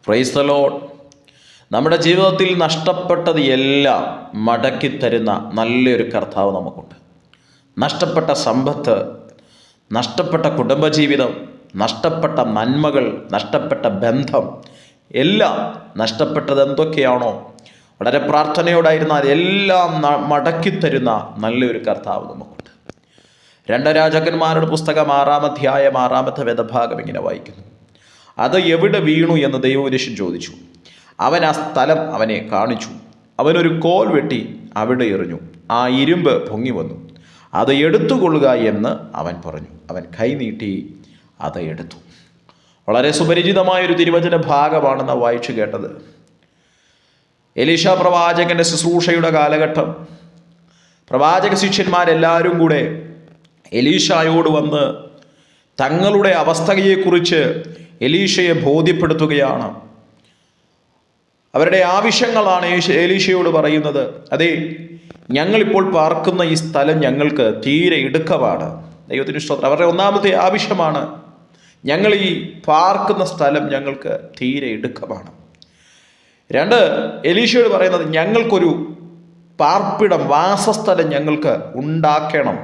Praise the Lord. നമ്മുടെ ജീവിതത്തിൽ നഷ്ടപ്പെട്ടത് എല്ലാം മടക്കി തരുന്ന നല്ലൊരു കർത്താവ് നമുക്കുണ്ട്. നഷ്ടപ്പെട്ട സമ്പത്ത്, നഷ്ടപ്പെട്ട കുടുംബജീവിതം, നഷ്ടപ്പെട്ട നന്മകൾ, നഷ്ടപ്പെട്ട ബന്ധം, എല്ലാം നഷ്ടപ്പെട്ടത് എന്തൊക്കെയാണോ വളരെ പ്രാർത്ഥനയോടായിരുന്നാൽ എല്ലാം മടക്കി തരുന്ന നല്ലൊരു കർത്താവ് നമുക്കുണ്ട്. 2 രാജാക്കന്മാരുടെ പുസ്തകം 6-ാം അധ്യായം 6-ാമത്തെ വേദഭാഗം ഇങ്ങനെ വായിക്കുന്നു. അത് എവിടെ വീണു എന്ന് ദൈവപുരുഷൻ ചോദിച്ചു. അവൻ ആ സ്ഥലം അവനെ കാണിച്ചു. അവനൊരു കോൽ വെട്ടി അവിടെ എറിഞ്ഞു. ആ ഇരുമ്പ് പൊങ്ങി വന്നു. അത് എടുത്തുകൊള്ളുക എന്ന് അവൻ പറഞ്ഞു. അവൻ കൈ നീട്ടി അത് എടുത്തു. വളരെ സുപരിചിതമായൊരു തിരുവചന ഭാഗമാണെന്ന് വായിച്ചു കേട്ടത്. എലീശ പ്രവാചകന്റെ ശുശ്രൂഷയുടെ കാലഘട്ടം. പ്രവാചക ശിഷ്യന്മാരെല്ലാവരും കൂടെ എലീശായോട് വന്ന് തങ്ങളുടെ അവസ്ഥയെക്കുറിച്ച് എലീശയെ ബോധ്യപ്പെടുത്തുകയാണ്. അവരുടെ ആവശ്യങ്ങളാണ് എലീശയോട് പറയുന്നത്. അതെ, ഞങ്ങളിപ്പോൾ പാർക്കുന്ന ഈ സ്ഥലം ഞങ്ങൾക്ക് തീരെ ഇടുക്കമാണ്. ദൈവത്തിന് സ്തോത്രം. അവരുടെ ഒന്നാമത്തെ ആവശ്യമാണ്, ഞങ്ങൾ ഈ പാർക്കുന്ന സ്ഥലം ഞങ്ങൾക്ക് തീരെ ഇടുക്കമാണ്. 2, എലീശയോട് പറയുന്നത്, ഞങ്ങൾക്കൊരു പാർപ്പിടം, വാസസ്ഥലം ഞങ്ങൾക്ക് ഉണ്ടാക്കണം.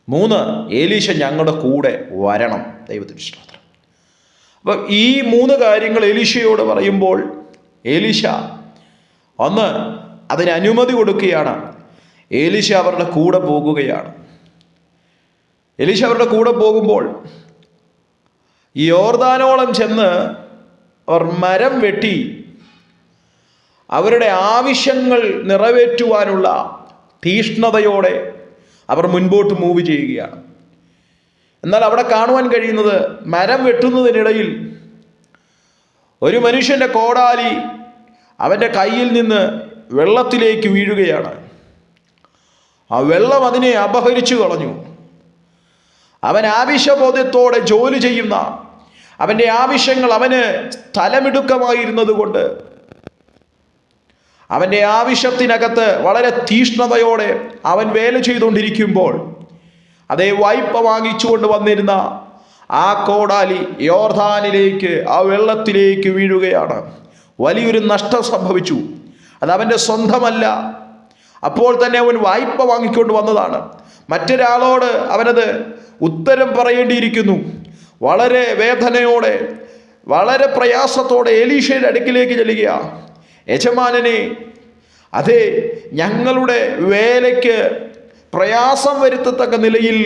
3, എലീശ ഞങ്ങളുടെ കൂടെ വരണം. ദൈവത്തിന് സ്തോത്രം. അപ്പം ഈ 3 കാര്യങ്ങൾ എലീശയോട് പറയുമ്പോൾ എലീശ ഒന്ന് അതിന് അനുമതി കൊടുക്കുകയാണ്. എലീശ അവരുടെ കൂടെ പോകുകയാണ്. എലീശ അവരുടെ കൂടെ പോകുമ്പോൾ യോർദാനോളം ചെന്ന് അവർ മരം വെട്ടി അവരുടെ ആവശ്യങ്ങൾ നിറവേറ്റുവാനുള്ള തീഷ്ണതയോടെ അവർ മുൻപോട്ട് മൂവ് ചെയ്യുകയാണ്. എന്നാൽ അവിടെ കാണുവാൻ കഴിയുന്നത്, മരം വെട്ടുന്നതിനിടയിൽ ഒരു മനുഷ്യൻ്റെ കോടാലി അവൻ്റെ കയ്യിൽ നിന്ന് വെള്ളത്തിലേക്ക് വീഴുകയാണ്. ആ വെള്ളം അതിനെ അപഹരിച്ചു കളഞ്ഞു. അവൻ ആവശ്യബോധത്തോടെ ജോലി ചെയ്യുന്ന, അവൻ്റെ ആവശ്യങ്ങൾ അവന് സ്ഥലമിടുക്കമായിരുന്നത് കൊണ്ട് അവൻ്റെ ആവശ്യത്തിനകത്ത് വളരെ തീഷ്ണതയോടെ അവൻ വേല ചെയ്തുകൊണ്ടിരിക്കുമ്പോൾ അതേ വായ്പ വാങ്ങിച്ചുകൊണ്ട് വന്നിരുന്ന ആ കോടാലി യോർദാനിലേക്ക്, ആ വെള്ളത്തിലേക്ക് വീഴുകയാണ്. വലിയൊരു നഷ്ടം സംഭവിച്ചു. അത് അവൻ്റെ സ്വന്തമല്ല. അപ്പോൾ തന്നെ അവൻ വായ്പ വാങ്ങിക്കൊണ്ട് വന്നതാണ്. മറ്റൊരാളോട് അവനത് ഉത്തരം പറയേണ്ടിയിരിക്കുന്നു. വളരെ വേദനയോടെ, വളരെ പ്രയാസത്തോടെ എലീശയുടെ അടുക്കിലേക്ക് ചെല്ലുക. യജമാനനെ, അതെ, ഞങ്ങളുടെ വേലയ്ക്ക് പ്രയാസം വരുത്തത്തക്ക നിലയിൽ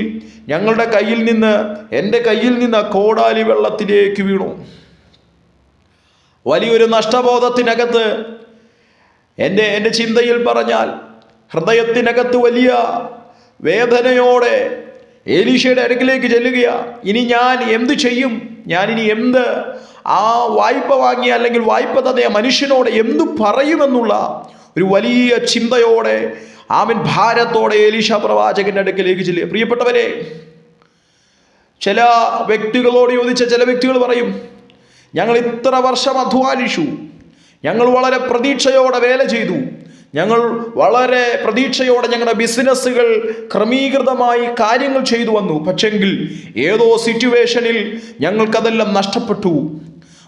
ഞങ്ങളുടെ കയ്യിൽ നിന്ന്, എൻ്റെ കയ്യിൽ നിന്ന് കോടാലി വെള്ളത്തിലേക്ക് വീണു. വലിയൊരു നഷ്ടബോധത്തിനകത്ത്, എൻ്റെ ചിന്തയിൽ പറഞ്ഞാൽ ഹൃദയത്തിനകത്ത് വലിയ വേദനയോടെ എലീശയുടെ അടുക്കിലേക്ക് ചെല്ലുക. ഇനി ഞാൻ എന്ത് ചെയ്യും? ഞാനിനി എന്ത് ആ വായ്പ വാങ്ങിയ അല്ലെങ്കിൽ വായ്പ തന്ന മനുഷ്യനോട് എന്തു പറയുമെന്നുള്ള ഒരു വലിയ ചിന്തയോടെ, ആമൻ, ഭാരത്തോടെ എലീശ പ്രവാചകന്റെ അടുക്കിലേക്ക് ചെല്ലുക. പ്രിയപ്പെട്ടവരെ, ചില വ്യക്തികളോട് ചോദിച്ച ചില വ്യക്തികൾ പറയും, ഞങ്ങൾ ഇത്ര വർഷം അധ്വാനിച്ചു, ഞങ്ങൾ വളരെ പ്രതീക്ഷയോടെ വേല ചെയ്തു, ഞങ്ങൾ വളരെ പ്രതീക്ഷയോടെ ഞങ്ങളുടെ ബിസിനസ്സുകൾ ക്രമീകൃതമായി കാര്യങ്ങൾ ചെയ്തു വന്നു, പക്ഷെങ്കിൽ ഏതോ സിറ്റുവേഷനിൽ ഞങ്ങൾക്കതെല്ലാം നഷ്ടപ്പെട്ടു.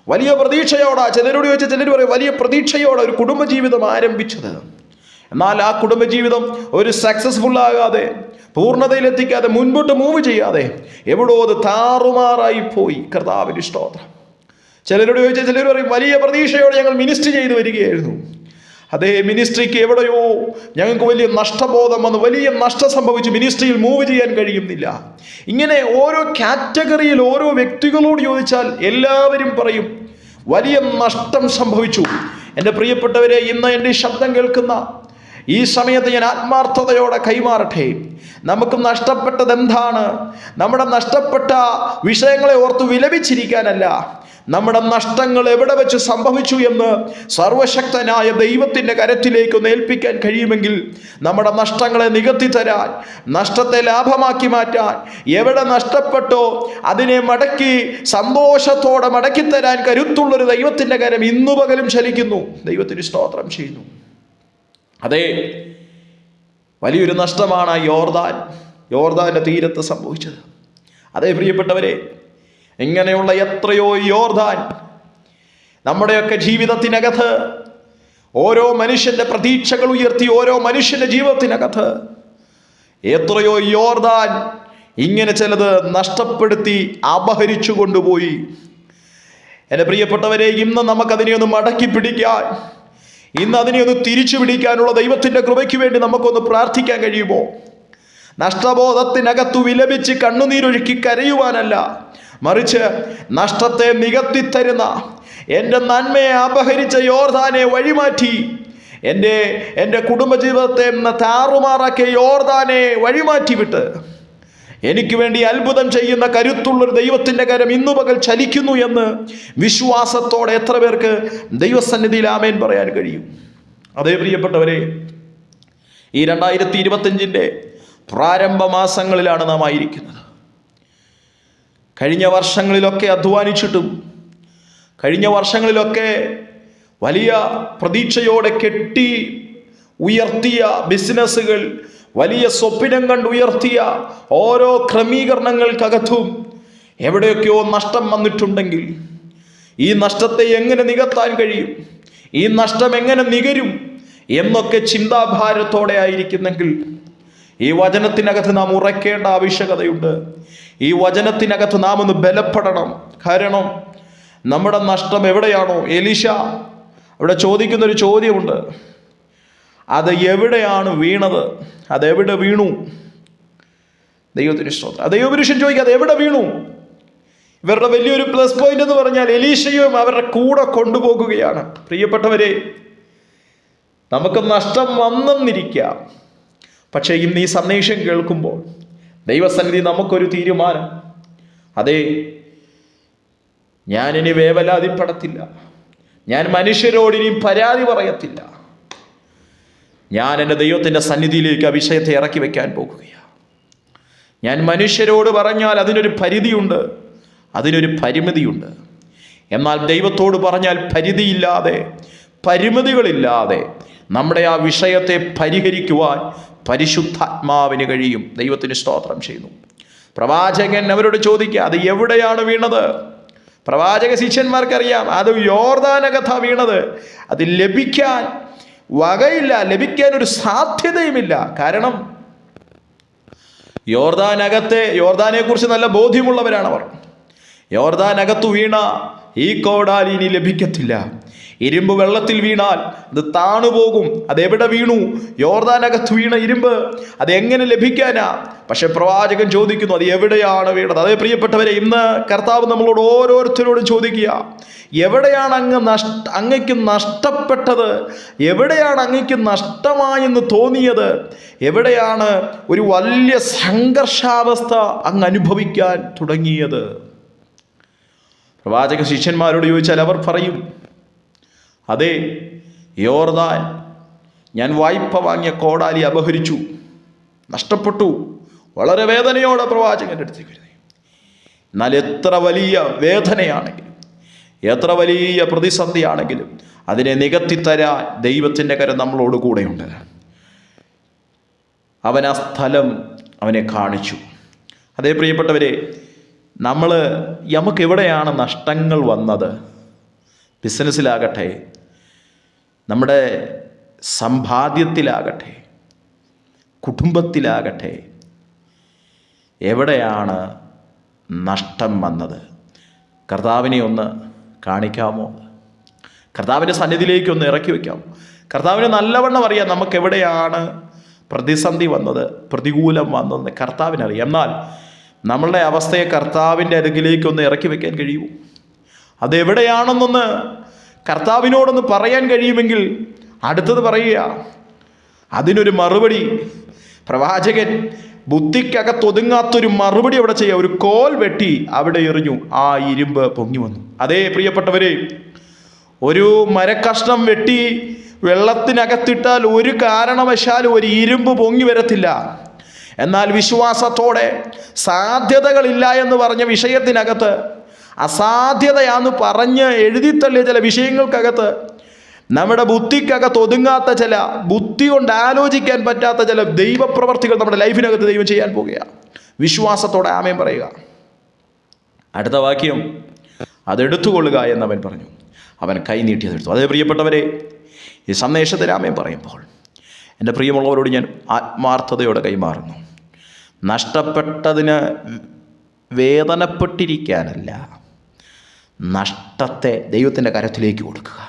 വലിയ പ്രതീക്ഷയോടെ, ചിലരോട് ചോദിച്ച ചിലർ പറയും, വലിയ പ്രതീക്ഷയോടെ ഒരു കുടുംബജീവിതം ആരംഭിച്ചത്. എന്നാൽ ആ കുടുംബജീവിതം ഒരു സക്സസ്ഫുൾ ആകാതെ, പൂർണ്ണതയിലെത്തിക്കാതെ, മുൻപോട്ട് മൂവ് ചെയ്യാതെ എവിടോ അത് താറുമാറായി പോയി. കർത്താവിന് സ്തോത്രം. ചിലരോട് ചോദിച്ചാൽ ചിലർ പറയും, വലിയ പ്രതീക്ഷയോടെ ഞങ്ങൾ മിനിസ്ട്രി ചെയ്തു വരികയായിരുന്നു, അതേ മിനിസ്ട്രിക്ക് എവിടെയോ ഞങ്ങൾക്ക് വലിയ നഷ്ടബോധം വന്ന്, വലിയ നഷ്ടം സംഭവിച്ചു, മിനിസ്ട്രിയിൽ മൂവ് ചെയ്യാൻ കഴിയുന്നില്ല. ഇങ്ങനെ ഓരോ കാറ്റഗറിയിൽ ഓരോ വ്യക്തികളോട് ചോദിച്ചാൽ എല്ലാവരും പറയും വലിയ നഷ്ടം സംഭവിച്ചു. എൻ്റെ പ്രിയപ്പെട്ടവരെ, ഇന്ന് എൻ്റെ ശബ്ദം കേൾക്കുന്ന ഈ സമയത്ത് ഞാൻ ആത്മാർത്ഥതയോടെ കൈമാറട്ടെ. നമുക്ക് നഷ്ടപ്പെട്ടത് എന്താണ്? നമ്മുടെ നഷ്ടപ്പെട്ട വിഷയങ്ങളെ ഓർത്ത് വിലപിച്ചിരിക്കാനല്ല, നമ്മുടെ നഷ്ടങ്ങൾ എവിടെ വെച്ച് സംഭവിച്ചു എന്ന് സർവശക്തനായ ദൈവത്തിൻ്റെ കരത്തിലേക്ക് ഒന്ന് ഏൽപ്പിക്കാൻ കഴിയുമെങ്കിൽ നമ്മുടെ നഷ്ടങ്ങളെ നികത്തി തരാൻ, നഷ്ടത്തെ ലാഭമാക്കി മാറ്റാൻ, എവിടെ നഷ്ടപ്പെട്ടോ അതിനെ മടക്കി സന്തോഷത്തോടെ മടക്കി തരാൻ കരുത്തുള്ളൊരു ദൈവത്തിൻ്റെ കരം ഇന്നു പകലും ചലിക്കുന്നു. ദൈവത്തിന് സ്തോത്രം ചെയ്യുന്നു. അതെ, വലിയൊരു നഷ്ടമാണ് യോർദാൻ്റെ തീരത്ത് സംഭവിച്ചത്. അതേ പ്രിയപ്പെട്ടവരെ, ഇങ്ങനെയുള്ള എത്രയോ യോർദാൻ നമ്മുടെയൊക്കെ ജീവിതത്തിനകത്ത് ഓരോ മനുഷ്യന്റെ പ്രതീക്ഷകൾ ഉയർത്തി ഓരോ മനുഷ്യന്റെ ജീവിതത്തിനകത്ത് എത്രയോ യോർദാൻ ഇങ്ങനെ ചിലത് നഷ്ടപ്പെടുത്തി അപഹരിച്ചു കൊണ്ടുപോയി. എൻ്റെ പ്രിയപ്പെട്ടവരെ, ഇന്ന് നമുക്കതിനെ ഒന്ന് മടക്കി പിടിക്കാൻ, ഇന്ന് അതിനെ ഒന്ന് തിരിച്ചു പിടിക്കാനുള്ള ദൈവത്തിൻ്റെ കൃപയ്ക്ക് വേണ്ടി നമുക്കൊന്ന് പ്രാർത്ഥിക്കാൻ കഴിയുമോ? നഷ്ടബോധത്തിനകത്തു വിലപിച്ച് കണ്ണുനീരൊഴുക്കി കരയുവാനല്ല, മറിച്ച് നഷ്ടത്തെ നികത്തിത്തരുന്ന, എൻ്റെ നന്മയെ അപഹരിച്ച യോർദാനെ വഴിമാറ്റി, എൻ്റെ കുടുംബജീവിതത്തെ താറുമാറാക്കിയ യോർദാനെ വഴിമാറ്റി വിട്ട് എനിക്ക് വേണ്ടി അത്ഭുതം ചെയ്യുന്ന കരുത്തുള്ളൊരു ദൈവത്തിൻ്റെ കരം ഇന്നു പകൽ ചലിക്കുന്നു എന്ന് വിശ്വാസത്തോടെ എത്ര പേർക്ക് ദൈവസന്നിധിയിൽ ആമേൻ പറയാൻ കഴിയും? അതേ പ്രിയപ്പെട്ടവരെ, ഈ 2025 പ്രാരംഭ മാസങ്ങളിലാണ് നാം ആയിരിക്കുന്നത്. കഴിഞ്ഞ വർഷങ്ങളിലൊക്കെ അധ്വാനിച്ചിട്ടും, കഴിഞ്ഞ വർഷങ്ങളിലൊക്കെ വലിയ പ്രതീക്ഷയോടെ കെട്ടി ഉയർത്തിയ ബിസിനസ്സുകൾ, വലിയ സ്വപ്നം കണ്ട് ഉയർത്തിയ ഓരോ ക്രമീകരണങ്ങൾക്കകത്തും എവിടെയൊക്കെയോ നഷ്ടം വന്നിട്ടുണ്ടെങ്കിൽ ഈ നഷ്ടത്തെ എങ്ങനെ നികത്താൻ കഴിയും, ഈ നഷ്ടം എങ്ങനെ നികരും എന്നൊക്കെ ചിന്താഭാരത്തോടെ ആയിരിക്കുന്നെങ്കിൽ ഈ വചനത്തിനകത്ത് നാം ഉറക്കേണ്ട ആവശ്യകതയുണ്ട്. ഈ വചനത്തിനകത്ത് നാം ഒന്ന് ബലപ്പെടണം. കാരണം നമ്മുടെ നഷ്ടം എവിടെയാണോ, എലീശ അവിടെ ചോദിക്കുന്നൊരു ചോദ്യമുണ്ട്, അത് എവിടെയാണ് വീണത്, അതെവിടെ വീണു? ദൈവത്തിന് സ്തോത്രം. ദൈവപുരുഷൻ ചോദിക്കുക, അത് എവിടെ വീണു? ഇവരുടെ വലിയൊരു പ്ലസ് പോയിന്റ് എന്ന് പറഞ്ഞാൽ എലീശയും അവരുടെ കൂടെ കൊണ്ടുപോകുകയാണ്. പ്രിയപ്പെട്ടവരെ, നമുക്ക് നഷ്ടം വന്നെന്നിരിക്കാം, പക്ഷേ ഇന്ന് ഈ സന്ദേശം കേൾക്കുമ്പോൾ ദൈവസന്നിധി നമുക്കൊരു തീരുമാനം, അതെ, ഞാനിനി വേവലാതിപ്പെടത്തില്ല, ഞാൻ മനുഷ്യരോടിനി പരാതി പറയത്തില്ല, ഞാൻ എൻ്റെ ദൈവത്തിൻ്റെ സന്നിധിയിലേക്ക് ആ വിഷയത്തെ ഇറക്കി വയ്ക്കാൻ പോകുകയാണ്. ഞാൻ മനുഷ്യരോട് പറഞ്ഞാൽ അതിനൊരു പരിധിയുണ്ട്, അതിനൊരു പരിമിതിയുണ്ട്. എന്നാൽ ദൈവത്തോട് പറഞ്ഞാൽ പരിധിയില്ലാതെ, പരിമിതികളില്ലാതെ നമ്മുടെ ആ വിഷയത്തെ പരിഹരിക്കുവാൻ പരിശുദ്ധാത്മാവിന് കഴിയും. ദൈവത്തിന് സ്തോത്രം ചെയ്യുന്നു. പ്രവാചകൻ അവരോട് ചോദിക്കുക, അത് എവിടെയാണ് വീണത്? പ്രവാചക ശിഷ്യന്മാർക്കറിയാം, അത് യോർദാനകത്താ വീണത്. അത് ലഭിക്കാൻ വകയില്ല, ലഭിക്കാൻ ഒരു സാധ്യതയുമില്ല. കാരണം യോർദാനെ കുറിച്ച് നല്ല ബോധ്യമുള്ളവരാണ് അവർ. യോർദാനകത്തു വീണ ഈ കോടാലി ഇനി ലഭിക്കത്തില്ല. ഇരുമ്പ് വെള്ളത്തിൽ വീണാൽ അത് താണുപോകും. അതെവിടെ വീണു? യോർദാനകത്ത് വീണ ഇരുമ്പ്, അതെങ്ങനെ ലഭിക്കാനാ? പക്ഷെ പ്രവാചകൻ ചോദിക്കുന്നു, അത് എവിടെയാണ് വീണത്? അതേ പ്രിയപ്പെട്ടവരെ, ഇന്ന് കർത്താവ് നമ്മളോട് ഓരോരുത്തരോടും ചോദിക്കുക, എവിടെയാണ് അങ്ങയ്ക്ക് നഷ്ടപ്പെട്ടത്? എവിടെയാണ് അങ്ങയ്ക്ക് നഷ്ടമായെന്ന് തോന്നിയത്? എവിടെയാണ് ഒരു വലിയ സംഘർഷാവസ്ഥ അങ്ങ് അനുഭവിക്കാൻ തുടങ്ങിയത്? പ്രവാചക ശിഷ്യന്മാരോട് ചോദിച്ചാൽ അവർ പറയും, അതെ, യോർദാൻ, ഞാൻ വായ്പ വാങ്ങിയ കോടാലി അപഹരിച്ചു, നഷ്ടപ്പെട്ടു. വളരെ വേദനയോടെ പ്രവാചകൻ്റെ അടുത്തേക്ക് വരുന്നത്. എന്നാൽ എത്ര വലിയ വേദനയാണെങ്കിലും, എത്ര വലിയ പ്രതിസന്ധിയാണെങ്കിലും അതിനെ നികത്തിത്തരാൻ ദൈവത്തിൻ്റെ കരം നമ്മളോട് കൂടെയുണ്ട്. അവൻ ആ സ്ഥലം അവനെ കാണിച്ചു. അതേ പ്രിയപ്പെട്ടവരെ, നമുക്ക് എവിടെയാണ് നഷ്ടങ്ങൾ വന്നത്? ബിസിനസ്സിലാകട്ടെ, നമ്മുടെ സമ്പാദ്യത്തിലാകട്ടെ, കുടുംബത്തിലാകട്ടെ, എവിടെയാണ് നഷ്ടം വന്നത്? കർത്താവിനെ ഒന്ന് കാണിക്കാമോ? കർത്താവിൻ്റെ സന്നിധിയിലേക്ക് ഒന്ന് ഇറക്കി വയ്ക്കാമോ? കർത്താവിന് നല്ലവണ്ണം അറിയാം നമുക്ക് എവിടെയാണ് പ്രതിസന്ധി വന്നത്, പ്രതികൂലം വന്നതെന്ന് കർത്താവിനറിയാം. എന്നാൽ നമ്മളുടെ അവസ്ഥയെ കർത്താവിൻ്റെ അരികിലേക്ക് ഒന്ന് ഇറക്കി വയ്ക്കാൻ കഴിയുമോ? അതെവിടെയാണെന്നൊന്ന് കർത്താവിനോടൊന്ന് പറയാൻ കഴിയുമെങ്കിൽ അടുത്തത് പറയുക. അതിനൊരു മറുപടി പ്രവാചകൻ ബുദ്ധിക്കകത്തൊതുങ്ങാത്തൊരു മറുപടി അവിടെ ചെയ്യുക. ഒരു കോൽ വെട്ടി അവിടെ എറിഞ്ഞു, ആ ഇരുമ്പ് പൊങ്ങി വന്നു. അതേ പ്രിയപ്പെട്ടവരെ, ഒരു മരക്കഷ്ണം വെട്ടി വെള്ളത്തിനകത്തിട്ടാൽ ഒരു കാരണവശാലും ഒരു ഇരുമ്പ് പൊങ്ങി വരത്തില്ല. എന്നാൽ വിശ്വാസത്തോടെ സാധ്യതകളില്ല എന്ന് പറഞ്ഞ വിഷയത്തിനകത്ത്, അസാധ്യതയാന്ന് പറഞ്ഞ് എഴുതിത്തള്ളിയ ചില വിഷയങ്ങൾക്കകത്ത്, നമ്മുടെ ബുദ്ധിക്കകത്ത് ഒതുങ്ങാത്ത ചില, ബുദ്ധി കൊണ്ട് ആലോചിക്കാൻ പറ്റാത്ത ചില ദൈവപ്രവർത്തികൾ നമ്മുടെ ലൈഫിനകത്ത് ദൈവം ചെയ്യാൻ പോകുകയാണ്. വിശ്വാസത്തോടെ ആമേൻ പറയുക. അടുത്ത വാക്യം, അതെടുത്തുകൊള്ളുക എന്നവൻ പറഞ്ഞു. അവൻ കൈ നീട്ടിയതെടുത്തു. അതേ പ്രിയപ്പെട്ടവരെ, ഈ സന്ദേശത്തിൽ ആമേൻ പറയുമ്പോൾ എൻ്റെ പ്രിയമുള്ളവരോട് ഞാൻ ആത്മാർത്ഥതയോടെ കൈമാറുന്നു. നഷ്ടപ്പെട്ടതിന് വേദനപ്പെട്ടിരിക്കാനല്ല, നഷ്ടത്തെ ദൈവത്തിൻ്റെ കരത്തിലേക്ക് കൊടുക്കുക.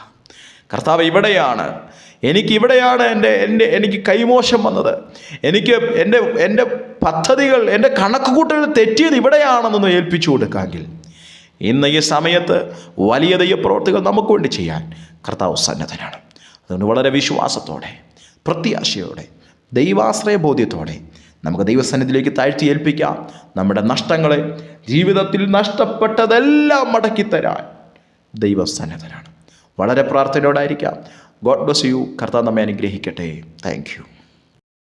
കർത്താവ്, എനിക്കിവിടെയാണ് എനിക്ക് കൈമോശം വന്നത്, എനിക്ക് എൻ്റെ പദ്ധതികൾ, എൻ്റെ കണക്കുകൂട്ടൽ തെറ്റിയത് ഇവിടെയാണെന്നൊന്ന് ഏൽപ്പിച്ചു കൊടുക്കാമെങ്കിൽ ഇന്ന് ഈ സമയത്ത് വലിയ ദൈവപ്രവൃത്തികൾ നമുക്ക് വേണ്ടി ചെയ്യാൻ കർത്താവ് സന്നദ്ധനാണ്. അതുകൊണ്ട് വളരെ വിശ്വാസത്തോടെ, പ്രത്യാശയോടെ, ദൈവാശ്രയ ബോധ്യത്തോടെ നമുക്ക് ദൈവസന്നിധിയിലേക്ക് താഴ്ത്തി ഏൽപ്പിക്കാം. നമ്മുടെ നഷ്ടങ്ങളെ, ജീവിതത്തിൽ നഷ്ടപ്പെട്ടതെല്ലാം മടക്കിത്തരാൻ ദൈവസന്നദ്ധനാണ്. വളരെ പ്രാർത്ഥനയോടായിരിക്കാം. God bless you. കർത്താവ് നമ്മെ അനുഗ്രഹിക്കട്ടെ. Thank you.